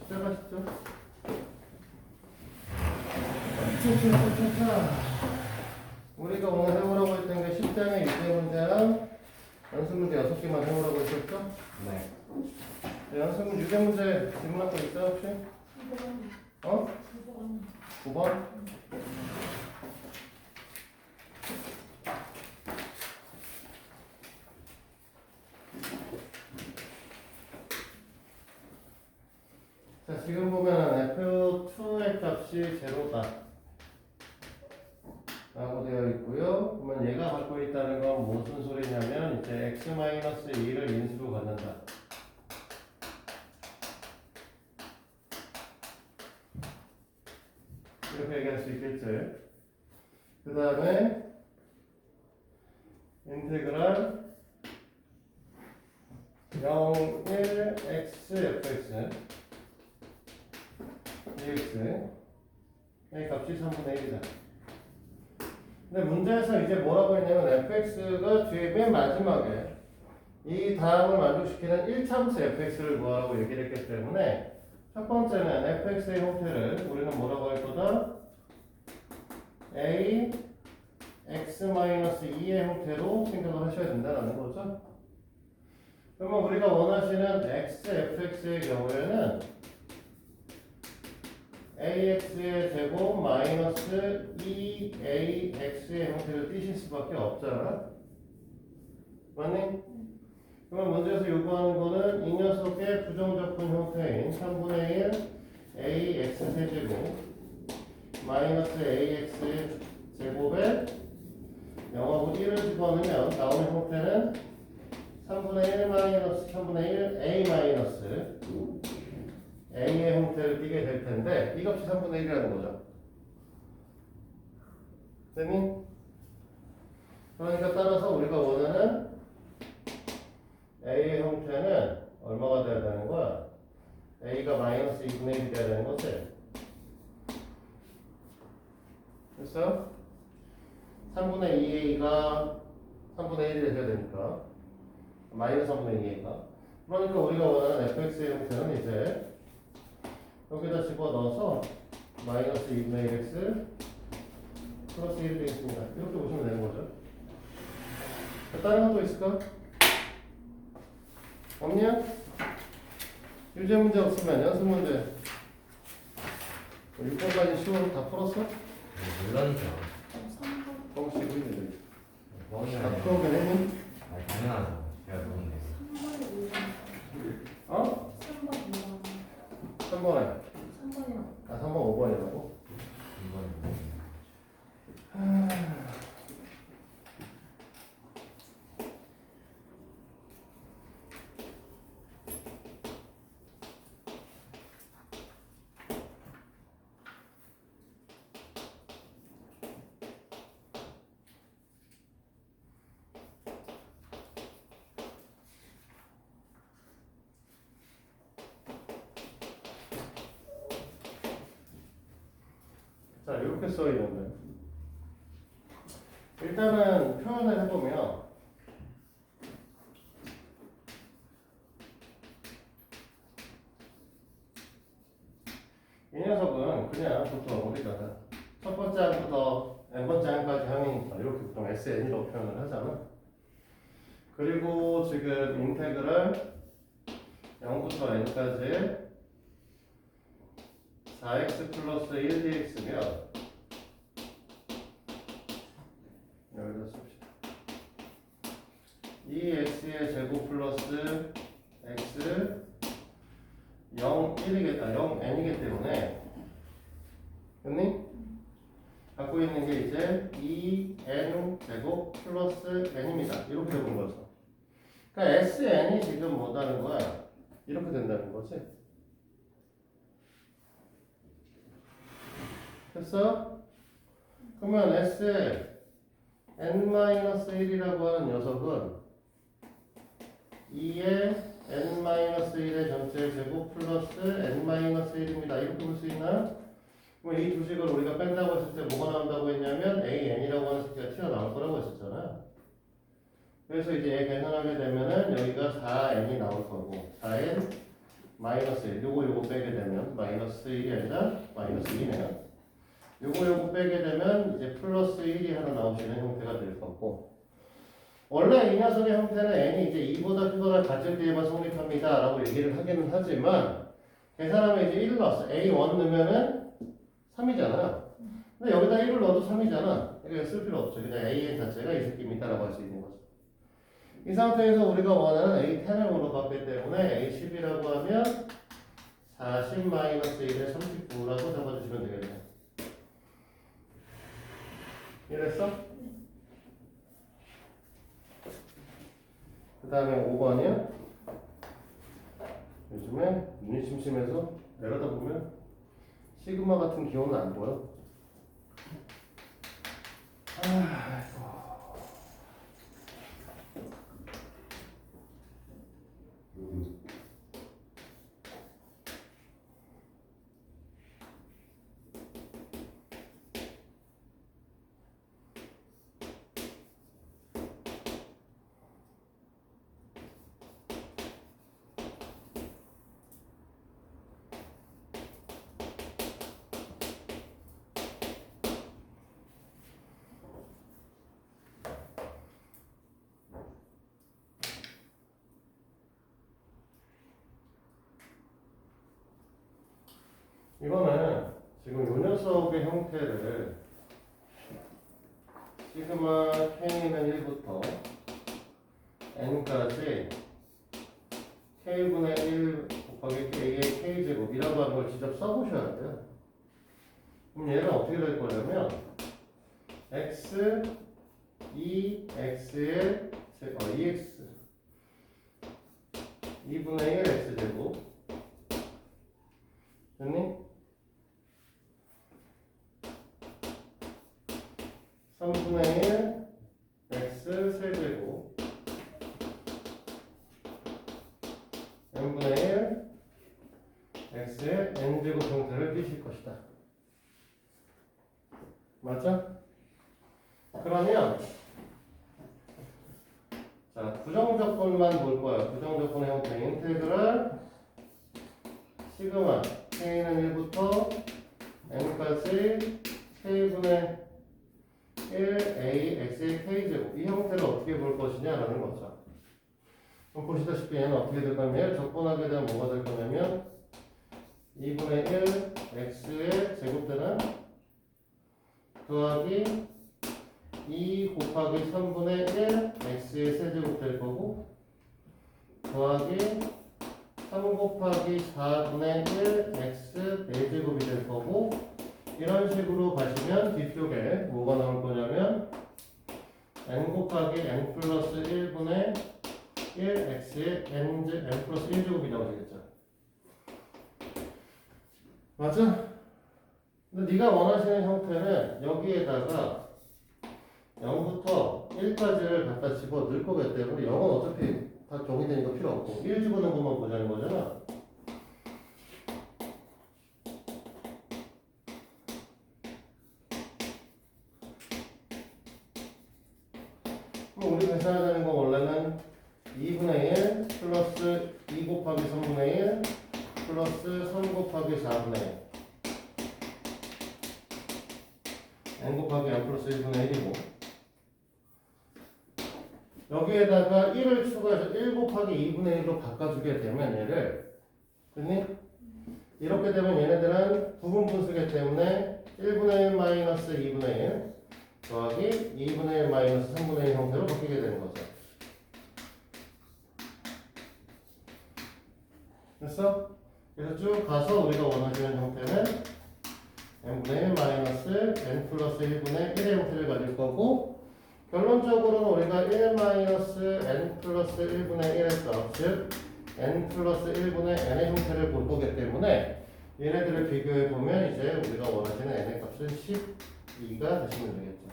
시작하시죠. 우리가 오늘 해보라고 했던 게 10장의 유제 문제랑 연습 문제 6개만 해보라고 했었죠? 네. 네, 연습 문제, 유제 문제 질문할 거 있어요 혹시? 어? 9번? 자, 지금 보면 F2의 값이 제로다 라고 되어 있고요. 그러면 얘가 갖고 있다는 건 무슨 소리냐면 이제 x-2를 인수로 갖는다. 이렇게 얘기할 수 있겠죠. 그 다음에 인테그랄 0, 1, x, fx dx 의 값이 3분의 1이다. 근데 문제에서 이제 뭐라고 했냐면 fx가 뒤에 맨 마지막에 이 다음을 만족시키는 1차분수 fx를 구하라고 얘기를 했기 때문에 첫 번째는 fx의 형태를 우리는 뭐라고 할 거다? a x-2의 형태로 생각을 하셔야 된다는 거죠. 그러면 우리가 원하시는 x, fx의 경우에는 ax의 제곱 마이너스 2ax의 형태를 띄실 수밖에 없잖아. 맞니? 그러면 문제에서 요구하는 거는 이 녀석의 부정적분 형태인 3분의 1 ax 세제곱 마이너스 ax 제곱에 0하고 1을 집어넣으면 나오는 형태는 3분의 1 마이너스 3분의 1 a 마이너스 a의 형태를 띠게 될 텐데 이 값이 3분의 1이라는 거죠. 됐니? 그러니까 따라서 우리가 원하는 a의 형태는 얼마가 돼야 되는 거야? a가 마이너스 2분의 1이 돼야 되는 거지. 됐어? 3분의 2a가 3분의 1이 돼야 되니까 마이너스 3분의 2a가 그러니까 우리가 원하는 fx의 형태는 이제 여기다 집어넣어서 마이너스 2분의 1x 플러스 1이 되겠습니다. 이렇게 보시면 되는 거죠. 다른 것도 있을까? 없냐? 유제 문제 없으면 연습 문제 6번까지 쉬워서 다 풀었어? 물론이죠. 공식 있는데 멍이 다 아니라. 풀어오긴 했니? 아니, 당연하죠. 제가 모르는데. 어? 3번에 아 3번 5번이라고? 이건 자 이렇게 써 있는데 일단은 표현을 해보면 이 녀석은 그냥 보통 우리가 첫 번째 항부터 n번째 항까지 항이니까 이렇게 보통 SN이라고 표현을 하잖아. 그리고 지금 인테그랄 0부터 n까지 4x 플러스 1dx면 여기다 씁시다. 2x의 제곱 플러스 x 0, 1이겠다. 0, n이기 때문에 됐니? 갖고 있는 게 이제 2n 제곱 플러스 n입니다. 이렇게 해본 거죠. 그러니까 sn이 지금 뭐다는 거야? 이렇게 된다는 거지. 됐어? 그러면 S n-1이라고 하는 녀석은 2의 n-1의 전체 제곱 플러스 n-1입니다. 이렇게 볼 수 있나? 그럼 이 두 식을 우리가 뺀다고 했을 때 뭐가 나온다고 했냐면 an이라고 하는 숫자가 튀어나올 거라고 했었잖아. 그래서 이제 얘 계산하게 되면은 여기가 4n이 나올 거고 4n 마이너스 1 요거 빼게 되면 1이 아니라 마이너스 2네요. 요거 빼게 되면 이제 플러스 1이 하나 나오시는 형태가 될 거고, 원래 이 녀석의 형태는 n이 이제 2보다 크거나 같을 때에만 성립합니다 라고 얘기를 하기는 하지만 계산하면 이제 1을 넣었어. a1 넣으면은 3이잖아요. 근데 여기다 1을 넣어도 3이잖아. 그러니까 쓸 필요 없죠. 그냥 an 자체가 이 새끼입니다 라고 할 수 있는 거죠. 이 상태에서 우리가 원하는 a10을 물어봤기 때문에 a10이라고 하면 40-1에 39라고 잡아주시면 되겠네요. 이랬어? 그 다음에 5번이요. 요즘에 눈이 심심해서 내려다보면 시그마 같은 기호는 안 보여. 아이고. 이거는 지금 요 녀석의 형태를 시그마 k는 1부터 n까지 k분의 1 곱하기 k의 k제곱이라고 하는 걸 직접 써보셔야 돼요. 그럼 얘는 어떻게 될 거냐면 x 2x의 2x 2분의 1 x제곱 됐니? 3분의 1 x 세제곱 n분의 1 x의 n제곱 형태를 띄실 것이다. 맞죠? 그러면 자 부정조건만 볼 거야. 부정조건의 형태 인테그랄 시그마 k는 1부터 n까지 k분의 1a x의 k제곱 이 형태를 어떻게 볼 것이냐라는 거죠. 그럼 보시다시피 얘는 어떻게 될 거냐면 적분하게 되면 뭐가 될 거냐면 2분의 1 x의 제곱되는 더하기 2 곱하기 3분의 1 x의 세제곱 될 거고 더하기 3 곱하기 4분의 1 x 4제곱이 될 거고 이런 식으로 가시면 뒤쪽에 뭐가 나올 거냐면 n 곱하기 n 플러스 1분의 1 x의 n 플러스 1제곱이 나오겠죠. 맞아? 근데 네가 원하시는 형태는 여기에다가 0부터 1까지를 갖다 집어 넣을 거기 때문에 0은 어차피 다 정의되니까 필요 없고 1 집어넣은 것만 보자는 거잖아. 그럼 우리 계산해야 되는 건 원래는 2분의 1 플러스 2 곱하기 3분의 1 플러스 3 곱하기 4분의 1 n 곱하기 n 플러스 1분의 1이고 여기에다가 1을 추가해서 1 곱하기 2분의 1로 바꿔주게 되면 얘를 됐니? 이렇게 되면 얘네들은 부분 분수기 때문에 1분의 1 마이너스 2분의 1 더하기 2분의 1 마이너스 3분의 1 형태로 바뀌게 되는 거죠. 됐어? 그래서 쭉 가서 우리가 원하시는 형태는 n분의 1 마이너스 n 플러스 1분의 1의 형태를 가질 거고 결론적으로는 우리가 1 마이너스 n 플러스 1분의 1의 값, 즉 n 플러스 1분의 n의 형태를 볼 거기 때문에 얘네들을 비교해 보면 이제 우리가 원하시는 n의 값은 12가 되시면 되겠죠.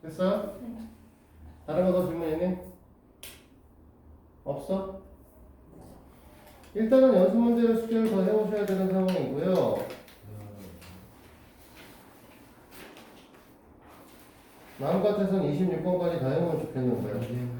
됐어? 네. 다른 거 더 질문 있니? 없어? 일단은 연습 문제를 숙제를 더 해오셔야 되는 상황이고요. 마음 같아서는 26번까지 다 해보면 좋겠는데.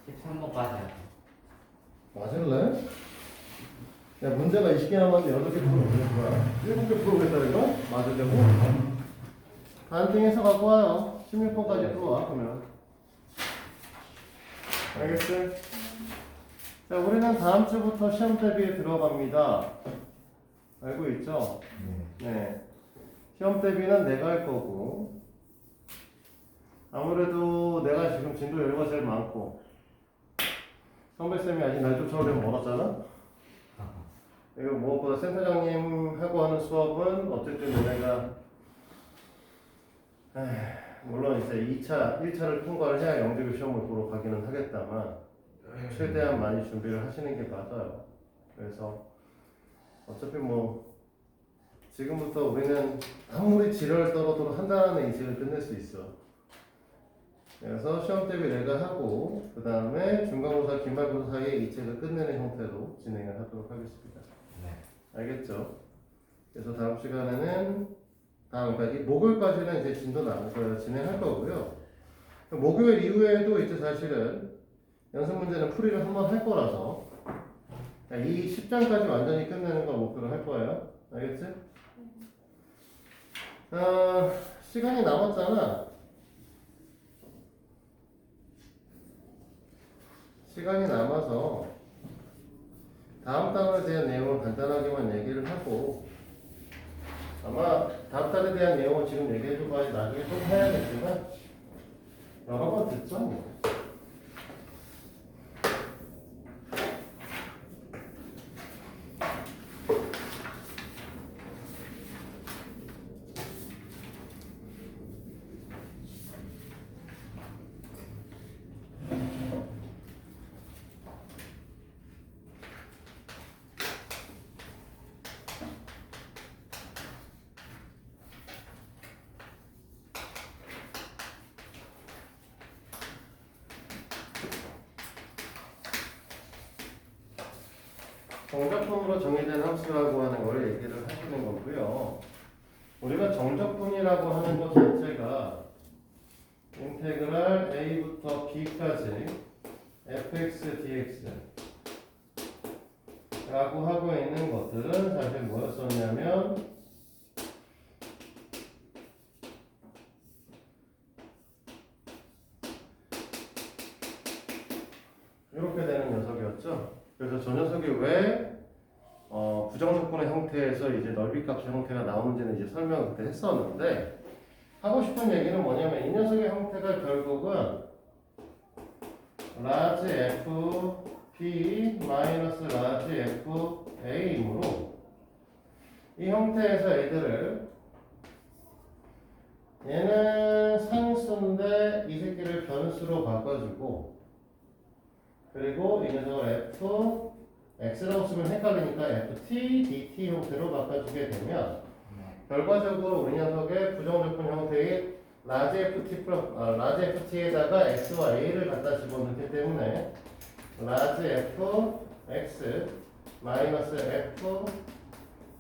13번까지. 맞을래? 야, 문제가 20개 남았는데 8개 풀어보는 거야. 7개 풀어보겠다는 거야? 맞으려고? 반띵해서 갖고 와요. 16번까지 풀어와, 그러면. 알겠지? 자, 우리는 다음 주부터 시험 대비에 들어갑니다. 알고 있죠? 네. 시험 대비는 내가 할 거고, 아무래도 내가 지금 진도 여유가 제일 많고, 선배쌤이 아직 날 쫓아오려면 멀었잖아? 이거 무엇보다 센터장님하고 하는 수업은 어쨌든 너네가 물론 이제 1차를 통과를 해야 영재교 시험을 보러 가기는 하겠다만 최대한 많이 준비를 하시는 게 맞아요. 그래서 어차피 뭐 지금부터 우리는 아무리 지랄을 떨어도 한 달 안에 이직을 끝낼 수 있어. 그래서 시험 대비 내가 하고 그 다음에 중간고사, 기말고사 사이에 이직을 끝내는 형태로 진행을 하도록 하겠습니다. 네. 알겠죠? 그래서 다음 시간에는 그러니까 이 목요일까지는 이제 진도 진행할 거고요. 목요일 이후에도 이제 사실은 연습 문제는 풀이를 한번 할 거라서 이 10장까지 완전히 끝내는 걸 목표로 할 거예요. 알겠지? 시간이 남았잖아. 시간이 남아서 다음 달에 대한 내용을 간단하게만 얘기를 하고 아마 다음 달에 대한 내용은 지금 얘기해줘봐야 나중에 좀 해야겠지만 여러 번 듣죠 뭐. 정적분으로 정의된 함수라고 하는 걸 얘기를 하시는 거고요. 우리가 정적분이라고 하는 것 자체가 인테그랄 a부터 b까지 fx dx 라고 하고 있는 것들은 사실 뭐였었냐면 이렇게 되는 녀석이었죠. 그래서 저 녀석이 왜 부정적분의 형태에서 이제 넓이값의 형태가 나오는지는 이제 설명을 그때 했었는데 하고 싶은 얘기는 뭐냐면 이 녀석의 형태가 결국은 라지 f p 마이너스 라지 f a이므로 이 형태에서 애들을 얘는 상수인데 이 새끼를 변수로 바꿔주고 그리고 이 녀석을 f x라고 쓰면 het갈리니까 ft dt 형태로 바꿔주게 되면 결과적으로 우리 녀석의 부정적분 형태의 라지 ft에다가 x와 a를 갖다 집어넣기 때문에 라지 f x 마이너스 f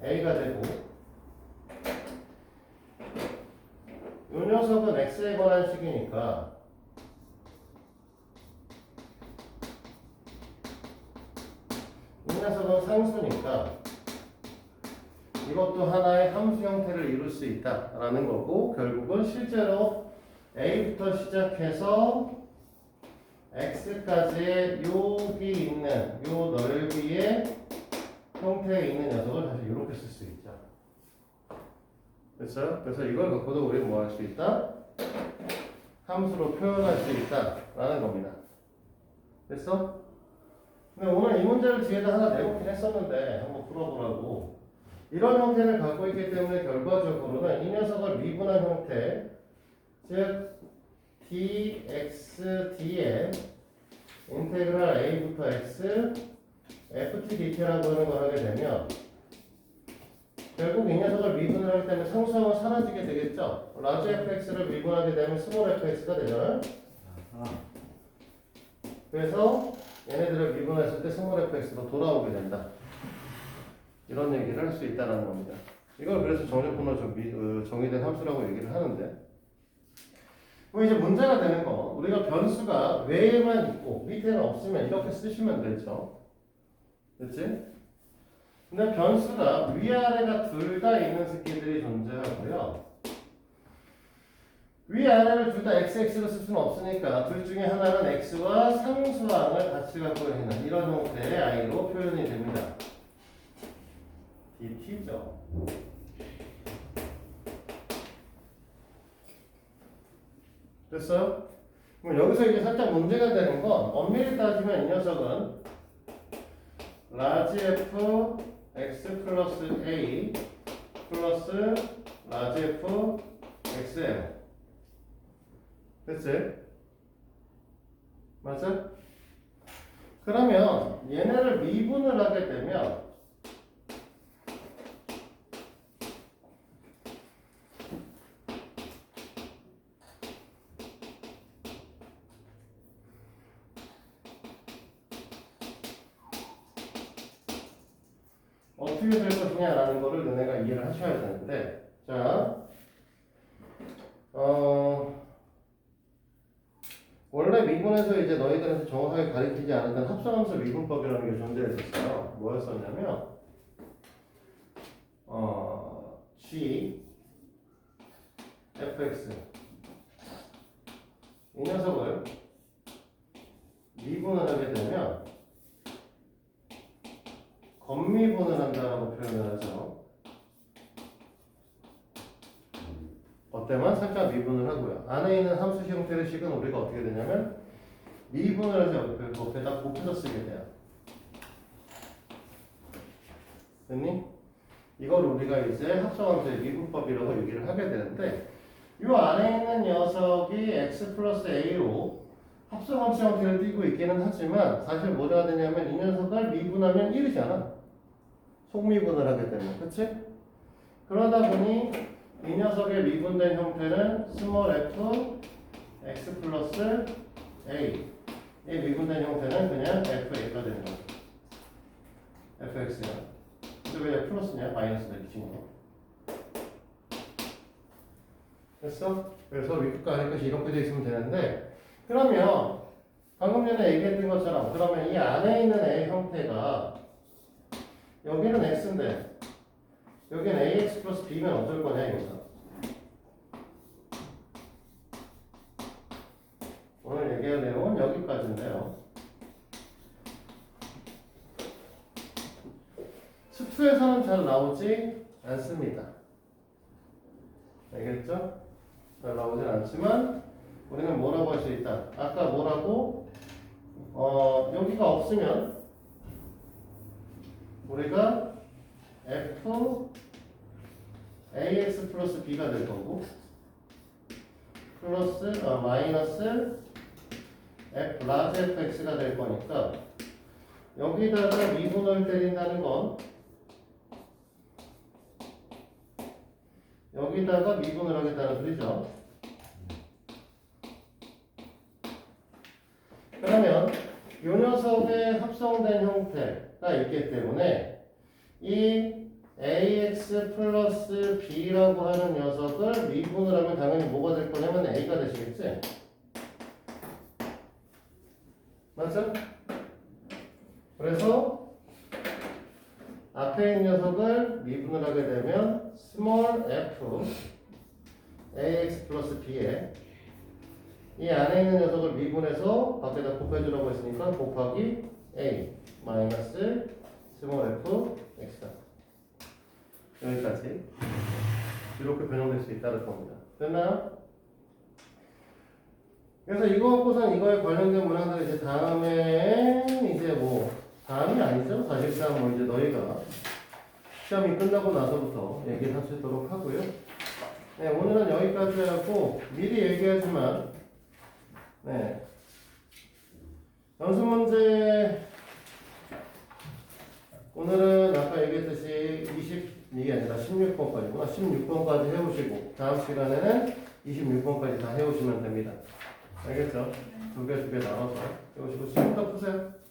a가 되고 이 녀석은 x에 관한 식이니까 이 녀석은 상수니까 이것도 하나의 함수 형태를 이룰 수 있다라는 거고 결국은 실제로 a부터 시작해서 x까지의 여기 있는 요 넓이의 형태에 있는 녀석을 사실 이렇게 쓸 수 있죠. 그렇죠? 그래서 이걸 갖고도 우리 뭐 할 수 있다? 함수로 표현할 수 있다라는 겁니다. 됐어? 근데 오늘 이 문제를 뒤에다 하나 내놓긴 했었는데 한번 풀어보라고. 이런 형태를 갖고 있기 때문에 결과적으로는 이 녀석을 미분한 형태, 즉 dxd의 인테그랄 a부터 x ft dt라고 하는 걸 하게 되면 결국 이 녀석을 미분을 하기 때문에 상수함은 사라지게 되겠죠. 라지 fx를 미분하게 되면 스몰 fx가 되잖아요. 그래서 얘네들을 미분했을 때 스몰 fx로 돌아오게 된다. 이런 얘기를 할 수 있다는 겁니다. 이걸 그래서 정적분으로 정의된 함수라고 얘기를 하는데 그럼 이제 문제가 되는 거 우리가 변수가 외에만 있고 밑에는 없으면 이렇게 쓰시면 되죠. 그치? 근데 변수가 위아래가 둘 다 있는 새끼들이 존재하고요. 위아래를 둘 다 xx로 쓸 수는 없으니까 둘 중에 하나는 x와 상수항을 같이 갖고 있는 이런 형태의 i로 표현이 됩니다. dt죠. 됐어요? 그럼 여기서 이제 살짝 문제가 되는 건 엄밀히 따지면 이 녀석은 라지 f x 플러스 a 플러스 라지 f xm 됐지? 맞아? 그러면 얘네를 미분을 하게 되면 어떻게 될 것이냐라는 거를 너네가 이해를 하셔야 되는데, 자, 원래 미분에서 이제 너희들한테 정확하게 가르치지 않았던 합성함수 미분법이라는 게 존재했었어요. 뭐였었냐면, g fx 이 녀석을 미분을 하게 되면 겉미분을 한다라고 표현을 하죠. 어때만 살짝 미분을 하고요. 안에 있는 함수 형태의 식은 우리가 어떻게 되냐면 미분을 해서 옆에다 곱해서 쓰게 돼요. 됐니? 이걸 우리가 이제 합성함수의 미분법이라고 얘기를 하게 되는데 이 안에 있는 녀석이 x 플러스 a로 합성함수 형태를 띠고 있기는 하지만 사실 뭐가 되냐면 이 녀석을 미분하면 1이잖아. 속미분을 하게 되면, 그치? 그러다 보니 이 녀석의 미분된 형태는 스몰 f x 플러스 a 이 미분된 형태는 그냥 fa가 되는 거죠. fx야. 근데 왜 플러스냐? 마이너스다 이 친구. 됐어? 그래서 위끝과 아래끝이 이렇게 돼 있으면 되는데 그러면 방금 전에 얘기했던 것처럼 그러면 이 안에 있는 a 형태가 여기는 x인데 여기는 ax 플러스 b면 어쩔 거냐 이거죠. 오늘 얘기할 내용은 여기까지인데요. 수투에서는 잘 나오지 않습니다. 알겠죠? 잘 나오진 않지만 우리는 뭐라고 할 수 있다. 아까 뭐라고? 여기가 없으면 우리가 f ax 플러스 b가 될 거고 플러스 마이너스 f 라지 fx가 될 거니까 여기다가 미분을 때린다는 건 여기다가 미분을 하겠다는 소리죠. 그러면 이 녀석의 합성된 형태가 있기 때문에 이 ax 플러스 b라고 하는 녀석을 미분을 하면 당연히 뭐가 될 거냐면 a가 되시겠지? 맞죠? 그래서 앞에 있는 녀석을 미분을 하게 되면 small f ax 플러스 b에 이 안에 있는 녀석을 미분해서 밖에다 곱해주라고 했으니까 곱하기 a 마이너스 small f x다. 여기까지 이렇게 변형될 수 있다는 겁니다. 됐나요? 그래서 이거 갖고선 이거에 관련된 문항들 이제 다음에 이제 뭐 다음이 아니죠. 사실상 뭐 이제 너희가 시험이 끝나고 나서부터 얘기를 하시도록 하고요. 네, 오늘은 여기까지 하고 미리 얘기하지만 네 연습 문제 오늘은 아까 얘기했듯이 이게 아니라 16번까지구나. 16번까지 해오시고 다음 시간에는 26번까지 다 해오시면 됩니다. 알겠죠? 두 개 나눠서 해오시고 지금부터 푸세요.